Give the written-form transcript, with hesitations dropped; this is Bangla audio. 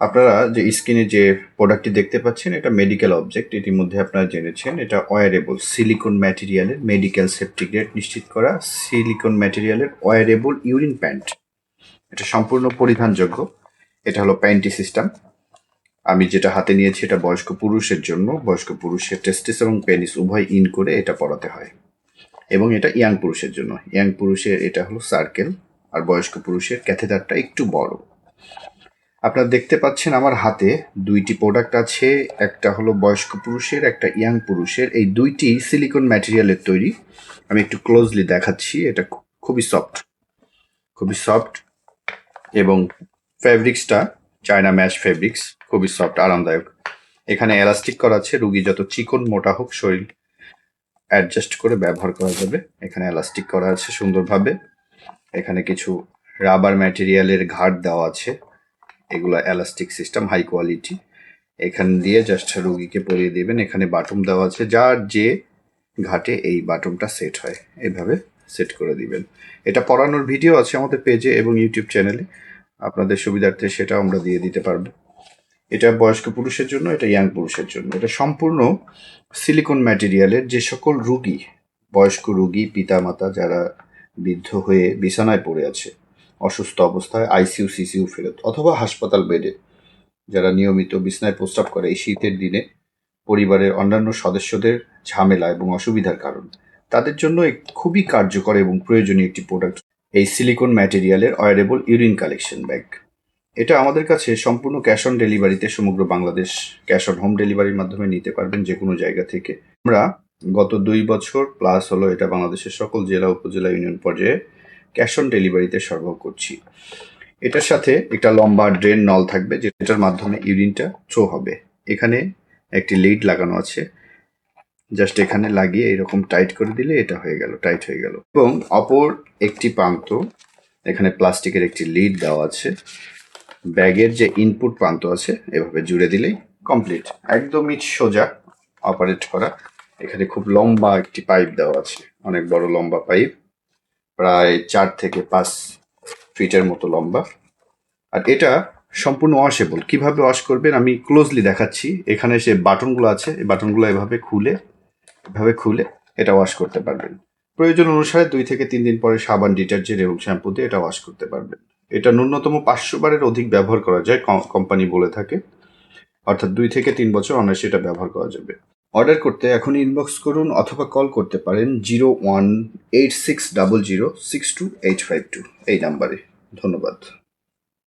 আপনারা যে স্ক্রিনে যে প্রোডাক্টটি দেখতে পাচ্ছেন এটা মেডিকেল অবজেক্ট। ইতিমধ্যে আপনারা জেনেছেন এটা ওয়ারেবল সিলিকন ম্যাটেরিয়ালের মেডিকেল সেফটি গ্রেড নিশ্চিত করা সিলিকন ম্যাটেরিয়ালের ওয়ারেবল ইউরিন প্যান্ট। এটা সম্পূর্ণ পরিধানযোগ্য। এটা হলো প্যান্টি সিস্টেম। আমি যেটা হাতে নিয়েছি এটা বয়স্ক পুরুষের জন্য। বয়স্ক পুরুষের টেস্টিস এবং পেনিস উভয় ইন করে এটা পরাতে হয়, এবং এটা ইয়াং পুরুষের জন্য। ইয়াং পুরুষের এটা হলো সার্কেল, আর বয়স্ক পুরুষের ক্যাথেটারটা একটু বড়। আপনারা দেখতে পাচ্ছেন আমার হাতে দুইটি প্রোডাক্ট আছে, একটা হলো বয়স্ক পুরুষের, একটা ইয়াং পুরুষের। এই দুইটি সিলিকন ম্যাটেরিয়ালের তৈরি। আমি একটু ক্লোজলি দেখাচ্ছি। এটা খুবই সফট, খুবই সফট, এবং ফ্যাব্রিক্সটা চায়না ম্যাশ ফ্যাব্রিক্স, খুবই সফট, আরামদায়ক। এখানে এলাস্টিক করা আছে, রুগী যত চিকন মোটা হোক শরীর অ্যাডজাস্ট করে ব্যবহার করা যাবে। এখানে এলাস্টিক করা আছে সুন্দরভাবে। এখানে কিছু রাবার ম্যাটেরিয়ালের ঘাট দেওয়া আছে, এগুলো এলাস্টিক সিস্টেম, হাই কোয়ালিটি। এখান দিয়ে জাস্ট রুগীকে পরিয়ে দেবেন। এখানে বাটন দেওয়া আছে, যার যে ঘাটে এই বাটনটা সেট হয় এভাবে সেট করে দিবেন। এটা পরানোর ভিডিও আছে আমাদের পেজে এবং ইউটিউব চ্যানেলে, আপনাদের সুবিধার্থে সেটা আমরা দিয়ে দিতে পারবো। এটা বয়স্ক পুরুষের জন্য, এটা ইয়াং পুরুষের জন্য। এটা সম্পূর্ণ সিলিকন ম্যাটেরিয়ালের। যে সকল রুগী, বয়স্ক রুগী, পিতামাতা যারা বৃদ্ধ হয়ে বিছানায় পড়ে আছে অসুস্থ অবস্থায়, আইসিইউ সিসিইউ ফেরত, অথবা হাসপাতাল বেডে যারা নিয়মিত বিছানায় প্রস্রাব করে এই শীতের দিনে পরিবারের অন্যান্য সদস্যদের ঝামেলা এবং অসুবিধার কারণ, তাদের জন্য খুবই কার্যকর এবং প্রয়োজনীয় একটি প্রোডাক্ট এই সিলিকন ম্যাটেরিয়ালের ওয়ারেবল ইউরিন কালেকশন ব্যাগ। এটা আমাদের কাছে সম্পূর্ণ ক্যাশ অন ডেলিভারিতে, সমগ্র বাংলাদেশ ক্যাশ অন হোম ডেলিভারির মাধ্যমে নিতে পারবেন যে কোনো জায়গা থেকে। আমরা গত 2 বছর প্লাস হলো এটা বাংলাদেশের সকল জেলা, উপজেলা, ইউনিয়ন পর্যায়ে ক্যাশ অন ডেলিভারিতে সরবরাহ করছি। এটার সাথে একটা লম্বা ড্রেন নল থাকবে, যেটার মাধ্যমে ইউরিনটা থ্রো হবে। এখানে একটি লিড লাগানো আছে, জাস্ট এখানে লাগিয়ে এরকম টাইট করে দিলে এটা হয়ে গেল, টাইট হয়ে গেল। এবং অপর একটি প্রান্ত এখানে প্লাস্টিকের একটি লিড দেওয়া আছে। ব্যাগের যে ইনপুট প্রান্ত আছে এভাবে জুড়ে দিলেই কমপ্লিট, একদমই সোজা অপারেট করা। এখানে খুব লম্বা একটি পাইপ দেওয়া আছে, অনেক বড় লম্বা পাইপ, প্রায় 4 থেকে 5 ফিটের মতো লম্বা। আর এটা সম্পূর্ণ ওয়াশেবল। কিভাবে ওয়াশ করবেন আমি ক্লোজলি দেখাচ্ছি। এখানে যে বাটনগুলো আছে, এই বাটনগুলো এভাবে খুলে এটা ওয়াশ করতে পারবেন। প্রয়োজন অনুসারে 2 থেকে 3 দিন পরে সাবান, ডিটারজেন্ট এবং শ্যাম্পু দিয়ে এটা ওয়াশ করতে পারবেন। এটা ন্যূনতম 500 বারের অধিক ব্যবহার করা যায়, কোম্পানি বলে থাকে। অর্থাৎ 2 থেকে 3 বছর অনায়াসে এটা ব্যবহার করা যাবে। অর্ডার করতে এখন ইনবক্স করুন অথবা কল করতে পারেন 0186006285 এই নাম্বারে। ধন্যবাদ।